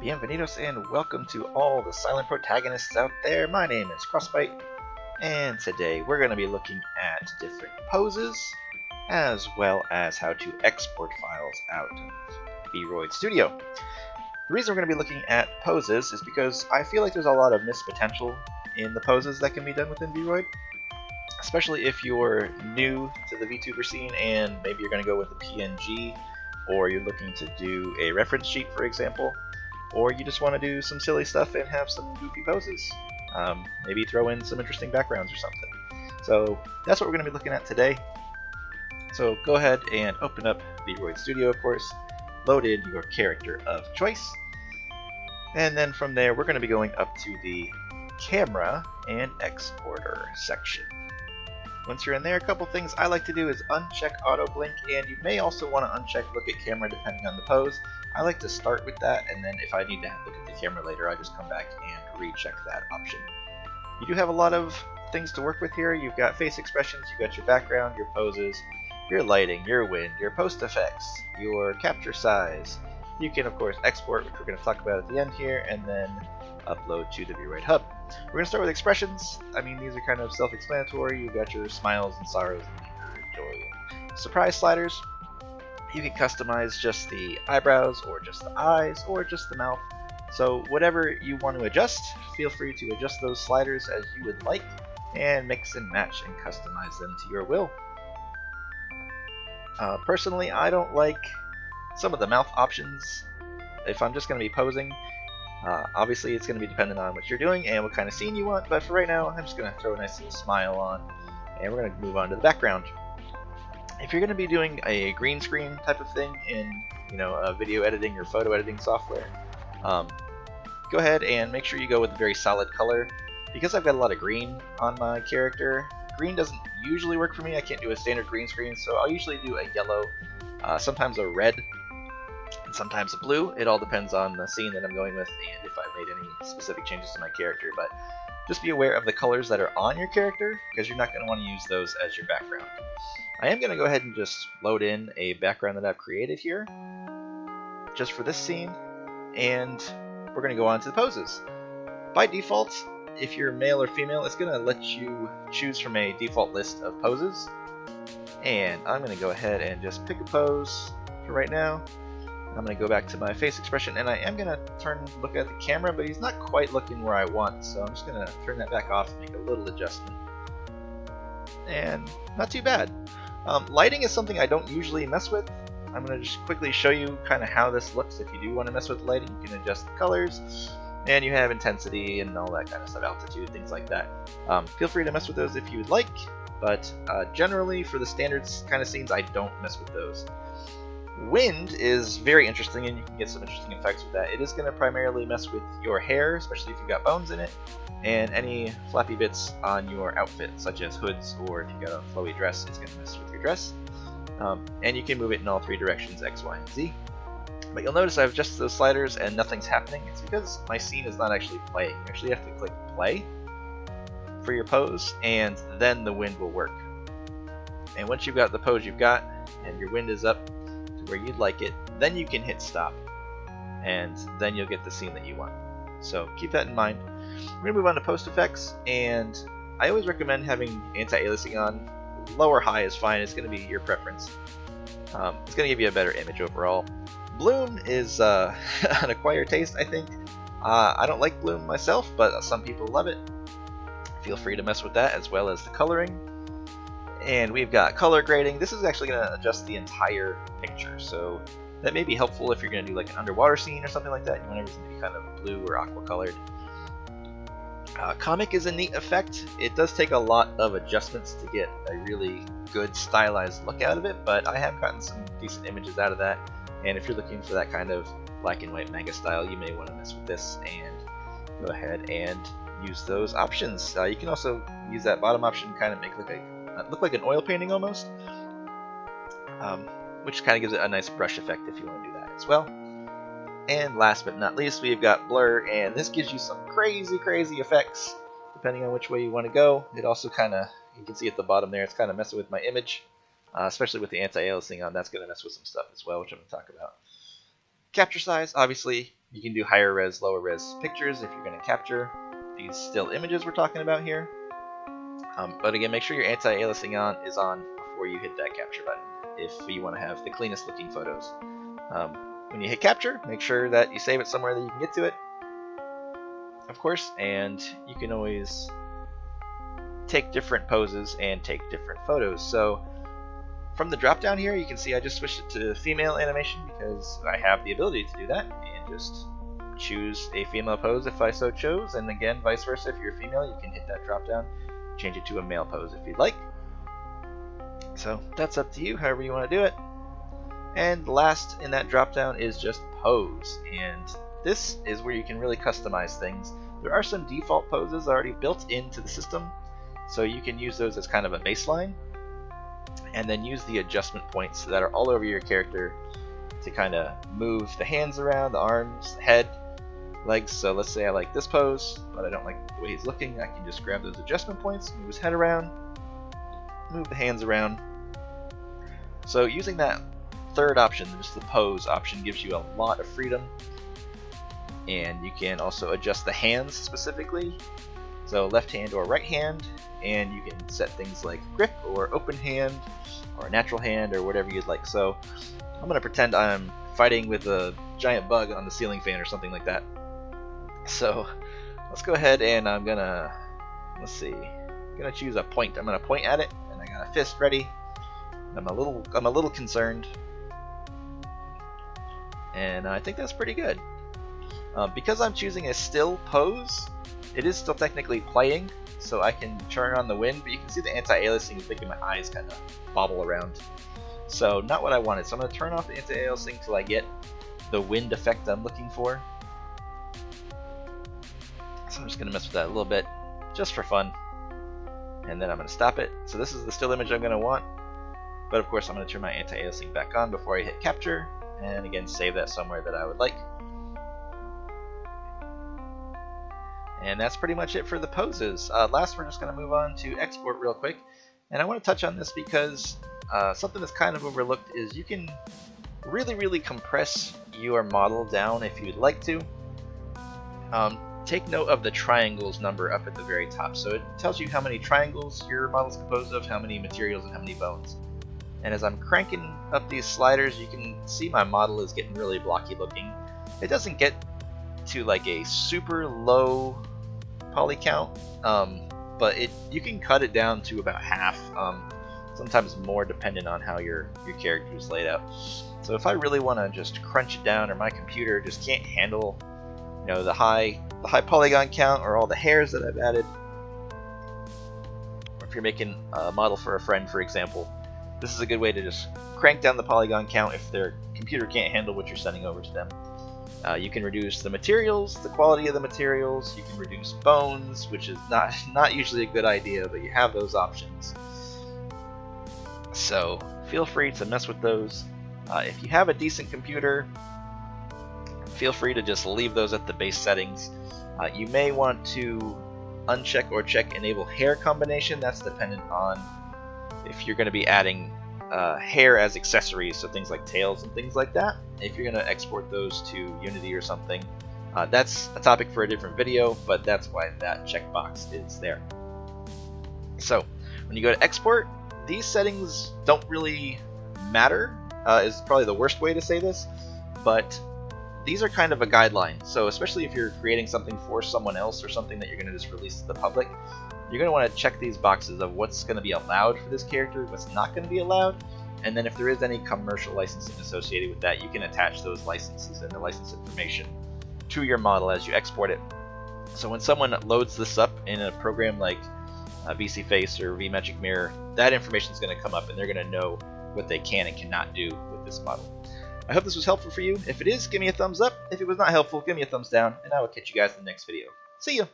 Bienvenidos and welcome to all the silent protagonists out there. My name is Crossbite, and today we're going to be looking at different poses, as well as how to export files out of VRoid Studio. The reason we're going to be looking at poses is because I feel like there's a lot of missed potential in the poses that can be done within VRoid, especially if you're new to the VTuber scene and maybe you're going to go with a PNG, or you're looking to do a reference sheet, for example. Or you just want to do some silly stuff and have some goofy poses. Maybe throw in some interesting backgrounds or something. So that's what we're going to be looking at today. So go ahead and open up VRoid Studio, of course. Load in your character of choice. And then from there, we're going to be going up to the camera and exporter section. Once you're in there, a couple things I like to do is uncheck auto blink, and you may also want to uncheck look at camera depending on the pose. I like to start with that, and then if I need to look at the camera later, I just come back and recheck that option. You do have a lot of things to work with here. You've got face expressions, you've got your background, your poses, your lighting, your wind, your post effects, your capture size. You can, of course, export, which we're going to talk about at the end here, and then upload to the VRoid Hub. We're going to start with expressions. I mean, these are kind of self-explanatory. You've got your smiles and sorrows, and anger, joy, and surprise sliders. You can customize just the eyebrows, or just the eyes, or just the mouth. So whatever you want to adjust, feel free to adjust those sliders as you would like, and mix and match and customize them to your will. Personally, I don't like some of the mouth options. If I'm just going to be posing, obviously it's going to be dependent on what you're doing and what kind of scene you want, but for right now I'm just going to throw a nice little smile on, and we're going to move on to the background. If you're going to be doing a green screen type of thing in video editing or photo editing software, go ahead and make sure you go with a very solid color. Because I've got a lot of green on my character, green doesn't usually work for me. I can't do a standard green screen, so I'll usually do a yellow, sometimes a red, and sometimes a blue. It all depends on the scene that I'm going with and if I've made any specific changes to my character. But just be aware of the colors that are on your character, because you're not going to want to use those as your background. I am going to go ahead and just load in a background that I've created here, just for this scene, and we're going to go on to the poses. By default, if you're male or female, it's going to let you choose from a default list of poses. And I'm going to go ahead and just pick a pose for right now. I'm going to go back to my face expression, and I am going to look at the camera, but he's not quite looking where I want, so I'm just going to turn that back off and make a little adjustment. And not too bad. Lighting is something I don't usually mess with. I'm going to just quickly show you kind of how this looks. If you do want to mess with lighting, you can adjust the colors, and you have intensity and all that kind of stuff, altitude, things like that. Feel free to mess with those if you would like, but generally for the standards kind of scenes, I don't mess with those. Wind is very interesting, and you can get some interesting effects with that. It is going to primarily mess with your hair, especially if you've got bones in it, and any flappy bits on your outfit, such as hoods, or if you've got a flowy dress, it's going to mess with your dress. And you can move it in all three directions, X, Y, and Z. But you'll notice I've adjusted those sliders and nothing's happening. It's because my scene is not actually playing. You actually have to click play for your pose, and then the wind will work. And once you've got the pose you've got, and your wind is up to where you'd like it, then you can hit stop, and then you'll get the scene that you want. So keep that in mind. We're going to move on to post effects, and I always recommend having anti-aliasing on. Low or high is fine. It's going to be your preference. It's going to give you a better image overall. Bloom is an acquired taste, I think. I don't like bloom myself, but some people love it. Feel free to mess with that, as well as the coloring. And we've got color grading. This is actually going to adjust the entire picture, so that may be helpful if you're going to do like an underwater scene or something like that. You want everything to be kind of blue or aqua colored. Comic is a neat effect. It does take a lot of adjustments to get a really good stylized look out of it, but I have gotten some decent images out of that. And if you're looking for that kind of black and white manga style, you may want to mess with this and go ahead and use those options. You can also use that bottom option, kind of make it look like an oil painting almost, which kind of gives it a nice brush effect if you want to do that as well. And last but not least, we've got blur, and this gives you some crazy effects depending on which way you want to go. It also kind of, you can see at the bottom there, it's kind of messing with my image, especially with the anti-aliasing on. That's going to mess with some stuff as well, which I'm going to talk about. Capture size, obviously, You can do higher res, lower res pictures if you're going to capture these still images we're talking about here. But again, make sure your anti-aliasing is on before you hit that capture button if you want to have the cleanest looking photos. When you hit capture, make sure that you save it somewhere that you can get to it, of course, and you can always take different poses and take different photos. So from the drop down here, you can see I just switched it to female animation because I have the ability to do that, and just choose a female pose if I so chose, and again vice versa, if you're a female you can hit that drop down, change it to a male pose if you'd like. So that's up to you, however you want to do it. And last in that drop down is just pose, and this is where you can really customize things. There are some default poses already built into the system, so you can use those as kind of a baseline, and then use the adjustment points that are all over your character to kind of move the hands around, the arms, the head, legs. So let's say I like this pose, but I don't like the way he's looking. I can just grab those adjustment points, move his head around, move the hands around. So using that third option, just the pose option, gives you a lot of freedom. And you can also adjust the hands specifically, so left hand or right hand, and you can set things like grip or open hand or natural hand or whatever you'd like. So I'm going to pretend I'm fighting with a giant bug on the ceiling fan or something like that. So let's go ahead and I'm gonna choose a point. I'm gonna point at it, and I got a fist ready. I'm a little concerned, and I think that's pretty good. Because I'm choosing a still pose, it is still technically playing, so I can turn on the wind, but you can see the anti-aliasing is making my eyes kind of bobble around. So not what I wanted. So I'm going to turn off the anti-aliasing till I get the wind effect I'm looking for. So I'm just going to mess with that a little bit, just for fun. And then I'm going to stop it. So this is the still image I'm going to want. But of course I'm going to turn my anti-aliasing back on before I hit capture. And again, save that somewhere that I would like. And that's pretty much it for the poses. Last, we're just going to move on to export real quick. And I want to touch on this because something that's kind of overlooked is you can really compress your model down if you'd like to. Take note of the triangles number up at the very top. So it tells you how many triangles your model is composed of, how many materials, and how many bones. And as I'm cranking up these sliders, you can see my model is getting really blocky looking. It doesn't get to like a super low poly count, but you can cut it down to about half, sometimes more depending on how your character is laid out. So if I really want to just crunch it down, or my computer just can't handle, you know, the high polygon count or all the hairs that I've added, or if you're making a model for a friend, for example, this is a good way to just crank down the polygon count if their computer can't handle what you're sending over to them. You can reduce the materials, the quality of the materials. You can reduce bones, which is not usually a good idea, but you have those options. So feel free to mess with those. If you have a decent computer, feel free to just leave those at the base settings. You may want to uncheck or check enable hair combination. That's dependent on if you're going to be adding hair as accessories, so things like tails and things like that. If you're going to export those to Unity or something, that's a topic for a different video, but that's why that checkbox is there. So when you go to export, these settings don't really matter, is probably the worst way to say this, but these are kind of a guideline. So especially if you're creating something for someone else or something that you're going to just release to the public, you're going to want to check these boxes of what's going to be allowed for this character, what's not going to be allowed, and then if there is any commercial licensing associated with that, you can attach those licenses and the license information to your model as you export it. So when someone loads this up in a program like VCFace or VMagick Mirror, that information is going to come up and they're going to know what they can and cannot do with this model. I hope this was helpful for you. If it is, give me a thumbs up. If it was not helpful, give me a thumbs down, and I will catch you guys in the next video. See ya!